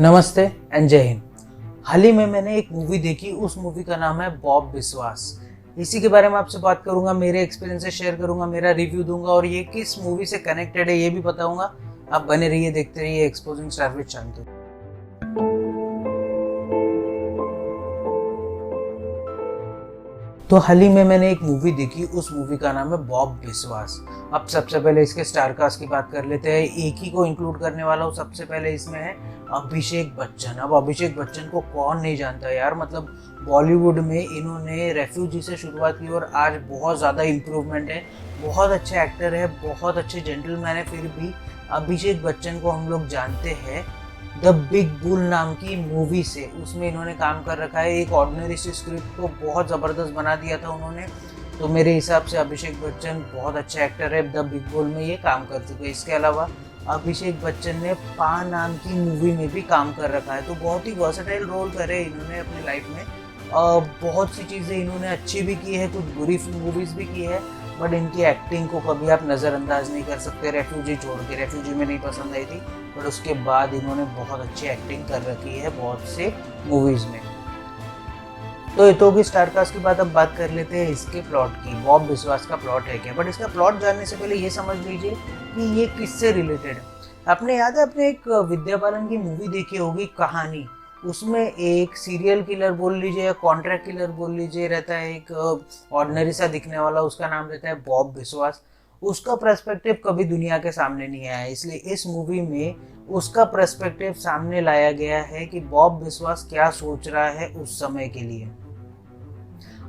नमस्ते एंड जय हिंद। हाल ही में मैंने एक मूवी देखी, उस मूवी का नाम है बॉब बिस्वास। इसी के बारे में आपसे बात करूंगा, मेरे एक्सपीरियंस से शेयर करूंगा, मेरा रिव्यू दूंगा और ये किस मूवी से कनेक्टेड है ये भी बताऊंगा। आप बने रहिए, देखते रहिए एक्सपोजिंग स्टार विद शांतु। तो हाल ही में मैंने एक मूवी देखी, उस मूवी का नाम है बॉब बिस्वास। अब सबसे पहले इसके स्टार कास्ट की बात कर लेते हैं। एक ही को इंक्लूड करने वाला हूँ। सबसे पहले इसमें है अभिषेक बच्चन। अब अभिषेक बच्चन को कौन नहीं जानता यार, मतलब बॉलीवुड में इन्होंने रेफ्यूजी से शुरुआत की और आज बहुत ज़्यादा इम्प्रूवमेंट है। बहुत अच्छे एक्टर है, बहुत अच्छे जेंटलमैन है। फिर भी अभिषेक बच्चन को हम लोग जानते हैं द बिग बुल नाम की मूवी से। उसमें इन्होंने काम कर रखा है। एक ऑर्डिनरी सी स्क्रिप्ट को बहुत ज़बरदस्त बना दिया था उन्होंने। तो मेरे हिसाब से अभिषेक बच्चन बहुत अच्छा एक्टर है, द बिग बुल में ये काम कर चुके हैं। इसके अलावा अभिषेक बच्चन ने पा नाम की मूवी में भी काम कर रखा है। तो बहुत ही वर्सेटाइल रोल करे इन्होंने अपनी लाइफ में। बहुत सी चीज़ें इन्होंने अच्छी भी की है, कुछ बुरी मूवीज़ भी की है, बट इनकी एक्टिंग को कभी आप नज़रअंदाज नहीं कर सकते। रेफ्यूजी छोड़ के, रेफ्यूजी में नहीं पसंद आई थी, बट उसके बाद इन्होंने बहुत अच्छी एक्टिंग कर रखी है बहुत से मूवीज़ में। तो ये तो होगी स्टार कास्ट की बात। अब बात कर लेते हैं इसके प्लॉट की। बॉब बिस्वास का प्लॉट है क्या? बट इसका प्लॉट जानने से पहले ये समझ लीजिए कि ये किससे रिलेटेड है। आपने याद है, आपने एक विद्या बालन की मूवी देखी होगी कहानी। उसमें एक सीरियल किलर बोल लीजिए या कॉन्ट्रैक्ट किलर बोल लीजिए रहता है, एक ऑर्डिनरी सा दिखने वाला, उसका नाम रहता है बॉब बिस्वास। उसका पर्सपेक्टिव कभी दुनिया के सामने नहीं आया, इसलिए इस मूवी में उसका पर्सपेक्टिव सामने लाया गया है कि बॉब बिस्वास क्या सोच रहा है उस समय के लिए।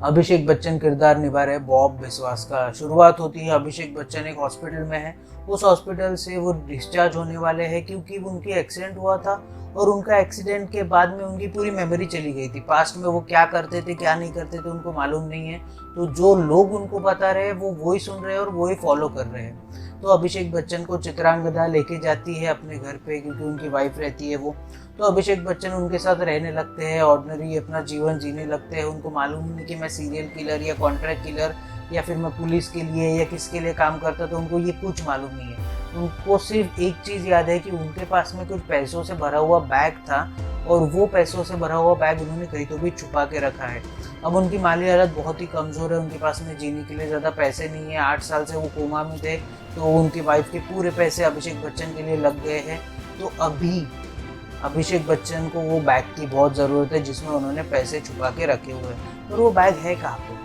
अभिषेक बच्चन किरदार निभा रहे बॉब बिस्वास का। शुरुआत होती है, अभिषेक बच्चन एक हॉस्पिटल में है। उस हॉस्पिटल से वो डिस्चार्ज होने वाले हैं क्योंकि उनकी एक्सीडेंट हुआ था और उनका एक्सीडेंट के बाद में उनकी पूरी मेमोरी चली गई थी। पास्ट में वो क्या करते थे क्या नहीं करते थे उनको मालूम नहीं है। तो जो लोग उनको बता रहे हैं वो वही सुन रहे हैं और वही फॉलो कर रहे हैं। तो अभिषेक बच्चन को चित्रांगदा लेके जाती है अपने घर पे, क्योंकि उनकी वाइफ रहती है वो। तो अभिषेक बच्चन उनके साथ रहने लगते हैं, ऑर्डिनरी अपना जीवन जीने लगते हैं। उनको मालूम नहीं कि मैं सीरियल किलर या कॉन्ट्रैक्ट किलर या फिर मैं पुलिस के लिए या किसके लिए काम करता, तो उनको ये कुछ मालूम नहीं है। उनको सिर्फ एक चीज़ याद है कि उनके पास में कुछ पैसों से भरा हुआ बैग था और वो पैसों से भरा हुआ बैग उन्होंने कहीं तो भी छुपा के रखा है। अब उनकी माली हालत बहुत ही कमज़ोर है, उनके पास में जीने के लिए ज़्यादा पैसे नहीं है। 8 साल से वो कोमा में थे, तो उनकी वाइफ के पूरे पैसे अभिषेक बच्चन के लिए लग गए हैं। तो अभी अभिषेक बच्चन को वो बैग की बहुत ज़रूरत है जिसमें उन्होंने पैसे छुपा के रखे हुए हैं, और वो बैग है कहाँ पे।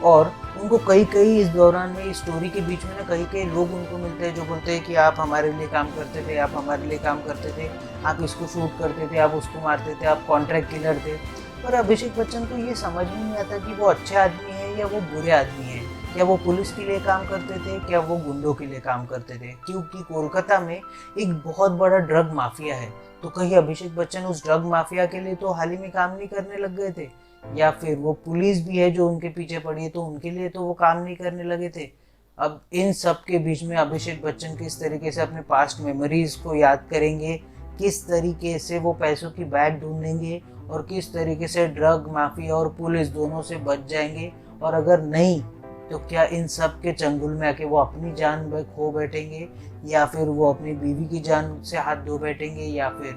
और उनको कई इस दौरान में, इस स्टोरी के बीच में ना, कई लोग उनको मिलते हैं जो बोलते हैं कि आप हमारे लिए काम करते थे, आप हमारे लिए काम करते थे, आप इसको शूट करते थे, आप उसको मारते थे, आप कॉन्ट्रैक्ट किलर थे। पर अभिषेक बच्चन को ये समझ में नहीं आता कि वो अच्छे आदमी है या वो बुरे आदमी है। क्या वो पुलिस के लिए काम करते थे, क्या वो गुंडों के लिए काम करते थे? क्योंकि कोलकाता में एक बहुत बड़ा ड्रग माफिया है। तो कहीं अभिषेक बच्चन उस ड्रग माफिया के लिए तो हाल ही में काम नहीं करने लग गए थे, या फिर वो पुलिस भी है जो उनके पीछे पड़ी है तो उनके लिए तो वो काम नहीं करने लगे थे? अब इन सब के बीच में अभिषेक बच्चन किस तरीके से अपने पास्ट मेमोरीज को याद करेंगे, किस तरीके से वो पैसों की बैग ढूंढेंगे और किस तरीके से ड्रग माफिया और पुलिस दोनों से बच जाएंगे, और अगर नहीं तो क्या इन सब के चंगुल में आके वो अपनी जान खो बैठेंगे, या फिर वो अपनी बीवी की जान से हाथ धो बैठेंगे, या फिर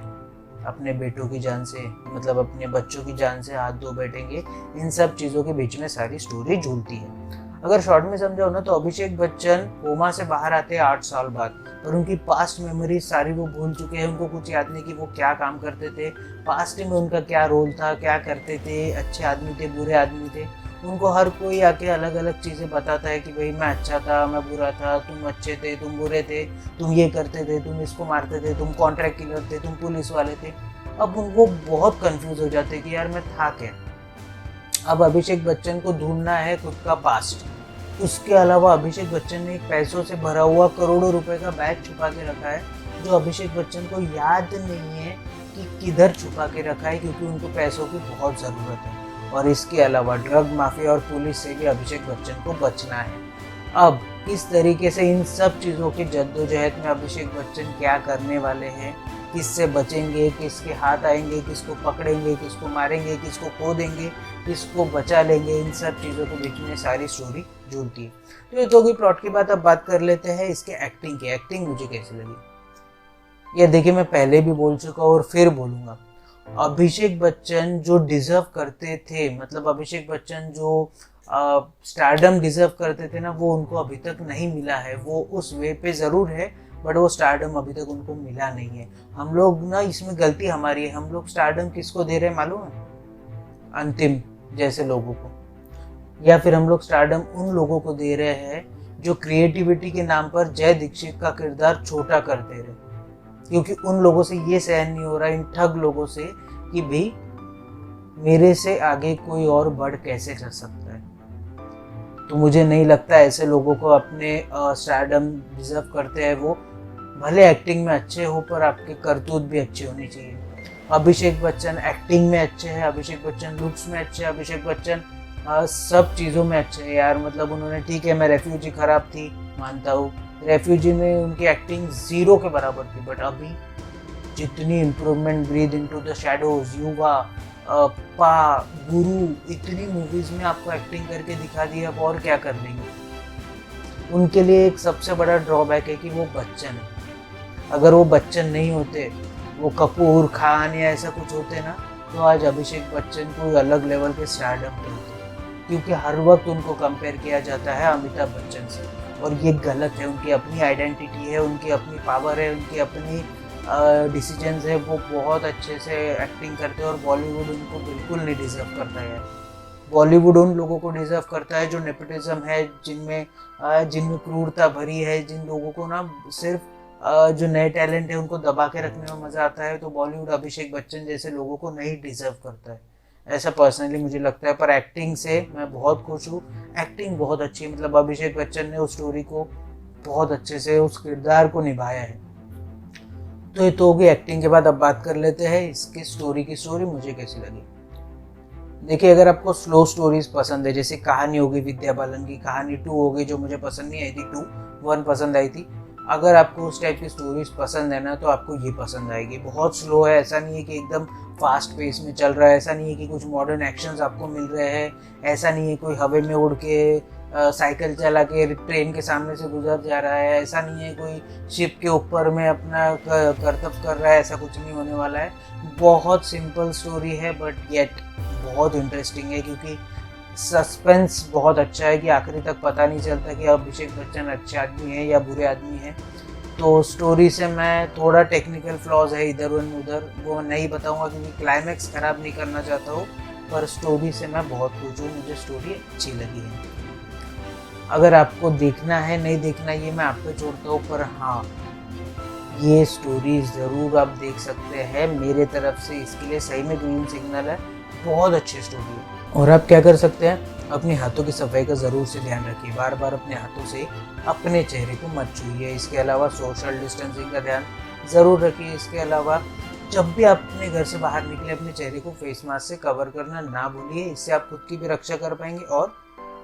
अपने बेटों की जान से, मतलब अपने बच्चों की जान से हाथ धो बैठेंगे। इन सब चीज़ों के बीच में सारी स्टोरी झूलती है। अगर शॉर्ट में समझाओ ना, तो अभिषेक बच्चन कोमा से बाहर आते हैं 8 साल बाद, और उनकी पास्ट मेमोरीज सारी वो भूल चुके हैं। उनको कुछ याद नहीं कि वो क्या काम करते थे, पास्ट में उनका क्या रोल था, क्या करते थे, अच्छे आदमी थे, बुरे आदमी थे। उनको हर कोई आके अलग अलग चीज़ें बताता है कि भाई मैं अच्छा था, मैं बुरा था, तुम अच्छे थे, तुम बुरे थे, तुम ये करते थे, तुम इसको मारते थे, तुम कॉन्ट्रैक्ट किलर थे, तुम पुलिस वाले थे। अब उनको बहुत कंफ्यूज हो जाते हैं कि यार मैं था क्या। अब अभिषेक बच्चन को ढूंढना है खुद का पास्ट। उसके अलावा अभिषेक बच्चन ने एक पैसों से भरा हुआ करोड़ों रुपए का बैग छुपा के रखा है, जो अभिषेक बच्चन को याद नहीं है कि किधर छुपा के रखा है, क्योंकि उनको पैसों की बहुत ज़रूरत है। और इसके अलावा ड्रग माफिया और पुलिस से भी अभिषेक बच्चन को बचना है। अब किस तरीके से इन सब चीज़ों की जद्दोजहद में अभिषेक बच्चन क्या करने वाले हैं, किससे बचेंगे, किसके हाथ आएंगे, किसको पकड़ेंगे, किसको मारेंगे, किसको खो देंगे, किसको बचा लेंगे, इन सब चीज़ों के बीच में सारी स्टोरी जुड़ती है। तो ये तो होगी प्लॉट की बात। अब बात कर लेते हैं इसके एक्टिंग की। एक्टिंग मुझे कैसी लगी? ये देखिए, मैं पहले भी बोल चुका हूँ और फिर बोलूँगा, अभिषेक बच्चन जो डिजर्व करते थे, मतलब अभिषेक बच्चन जो स्टारडम डिजर्व करते थे ना, वो उनको अभी तक नहीं मिला है। वो उस वे पे ज़रूर है, बट वो स्टारडम अभी तक उनको मिला नहीं है। हम लोग ना, इसमें गलती हमारी है, हम लोग स्टारडम किसको दे रहे हैं मालूम है? अंतिम जैसे लोगों को, या फिर हम लोग स्टारडम उन लोगों को दे रहे हैं जो क्रिएटिविटी के नाम पर जय दीक्षित का किरदार छोटा कर दे रहे, क्योंकि उन लोगों से ये सहन नहीं हो रहा, इन ठग लोगों से, कि भाई मेरे से आगे कोई और बढ़ कैसे कर सकता है। तो मुझे नहीं लगता ऐसे लोगों को अपने स्टारडम डिजर्व करते हैं। वो भले एक्टिंग में अच्छे हो, पर आपके करतूत भी अच्छे होने चाहिए। अभिषेक बच्चन एक्टिंग में अच्छे हैं, अभिषेक बच्चन लुक्स में अच्छे हैं, अभिषेक बच्चन सब चीज़ों में अच्छे हैं यार। मतलब उन्होंने, ठीक है मैं रेफ्यूजी खराब थी मानता हूँ, रेफ्यूजी में उनकी एक्टिंग 0 के बराबर थी, बट अभी जितनी improvement, breathe into the shadows, युवा, पा, गुरु, इतनी मूवीज में आपको एक्टिंग करके दिखा दी, अब और क्या कर देंगे। उनके लिए एक सबसे बड़ा ड्रॉबैक है कि वो बच्चन है। अगर वो बच्चन नहीं होते, वो कपूर खान या ऐसा कुछ होते ना, तो आज अभिषेक बच्चन को अलग लेवल के स्टारडम पे होते, क्योंकि हर वक्त उनको कंपेयर किया जाता है अमिताभ बच्चन से, और ये गलत है। उनकी अपनी आइडेंटिटी है, उनकी अपनी पावर है, उनकी अपनी डिसीजंस है। वो बहुत अच्छे से एक्टिंग करते हैं और बॉलीवुड उनको बिल्कुल नहीं डिजर्व करता है। बॉलीवुड उन लोगों को डिजर्व करता है जो नेपोटिज्म है, जिनमें क्रूरता भरी है, जिन लोगों को ना सिर्फ जो नए टैलेंट है उनको दबा के रखने में मज़ा आता है। तो बॉलीवुड अभिषेक बच्चन जैसे लोगों को नहीं डिजर्व करता है, ऐसा पर्सनली मुझे लगता है। पर एक्टिंग से मैं बहुत खुश हूँ, एक्टिंग बहुत अच्छी है। मतलब अभिषेक बच्चन ने उस स्टोरी को बहुत अच्छे से, उस किरदार को निभाया है। तो ये तो होगी एक्टिंग के बाद। अब बात कर लेते हैं इसकी स्टोरी की। स्टोरी मुझे कैसी लगी? देखिए, अगर आपको स्लो स्टोरीज पसंद है, जैसे कहानी हो गई विद्या बालन की, कहानी 2 हो गई जो मुझे पसंद नहीं आई थी, 1 पसंद आई थी। अगर आपको उस टाइप की स्टोरीज पसंद है ना, तो आपको ये पसंद आएगी। बहुत स्लो है, ऐसा नहीं है कि एकदम फास्ट पेस में चल रहा है, ऐसा नहीं है कि कुछ मॉडर्न एक्शंस आपको मिल रहे हैं, ऐसा नहीं है कोई हवा में उड़ के साइकिल चला के ट्रेन के सामने से गुजर जा रहा है, ऐसा नहीं है कोई शिप के ऊपर में अपना करतब कर रहा है, ऐसा कुछ नहीं होने वाला है। बहुत सिंपल स्टोरी है, बट येट बहुत इंटरेस्टिंग है, क्योंकि सस्पेंस बहुत अच्छा है कि आखिरी तक पता नहीं चलता कि अभिषेक बच्चन अच्छे आदमी है या बुरे आदमी है। तो स्टोरी से मैं, थोड़ा टेक्निकल फ्लॉज है इधर उधर, वो नहीं बताऊंगा क्योंकि क्लाइमैक्स खराब नहीं करना चाहता हूँ, पर स्टोरी से मैं बहुत खुश हूँ, मुझे स्टोरी अच्छी लगी है। अगर आपको देखना है नहीं देखना ये मैं आप पे छोड़ता हूँ, पर हाँ ये स्टोरी ज़रूर आप देख सकते हैं। मेरे तरफ से इसके लिए सही में ग्रीन सिग्नल है, बहुत अच्छी स्टोरी है। और आप क्या कर सकते हैं, अपने हाथों की सफाई का ज़रूर से ध्यान रखिए, बार बार अपने हाथों से अपने चेहरे को मत छूइए। इसके अलावा सोशल डिस्टेंसिंग का ध्यान ज़रूर रखिए। इसके अलावा जब भी आप अपने घर से बाहर निकले, अपने चेहरे को फेस मास्क से कवर करना ना भूलिए। इससे आप खुद की भी रक्षा कर पाएंगे और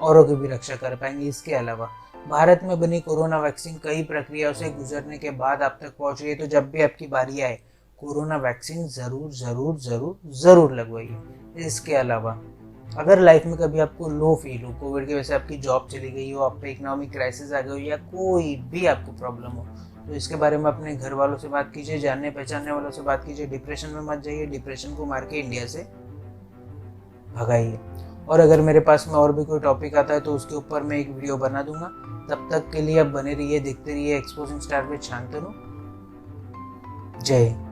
औरों की भी रक्षा कर पाएंगे। इसके अलावा भारत में बनी कोरोना वैक्सीन कई प्रक्रियाओं से गुजरने के बाद आप तक पहुँच रही है, तो जब भी आपकी बारी आए कोरोना वैक्सीन ज़रूर ज़रूर ज़रूर ज़रूर लगवाइए। इसके अलावा अगर लाइफ में कभी आपको लो फील हो, कोविड की वजह से आपकी जॉब चली गई हो, आप पे इकोनॉमिक क्राइसिस आ गई हो, या कोई भी आपको प्रॉब्लम हो, तो इसके बारे में अपने घर वालों से बात कीजिए, जानने पहचानने वालों से बात कीजिए। डिप्रेशन में मत जाइए, डिप्रेशन को मार के इंडिया से भगाइए। और अगर मेरे पास में और भी कोई टॉपिक आता है तो उसके ऊपर मैं एक वीडियो बना दूंगा। तब तक के लिए आप बने रहिए, देखते रहिए एक्सपोजिंग स्टार विद शांतनु। जय हिंद।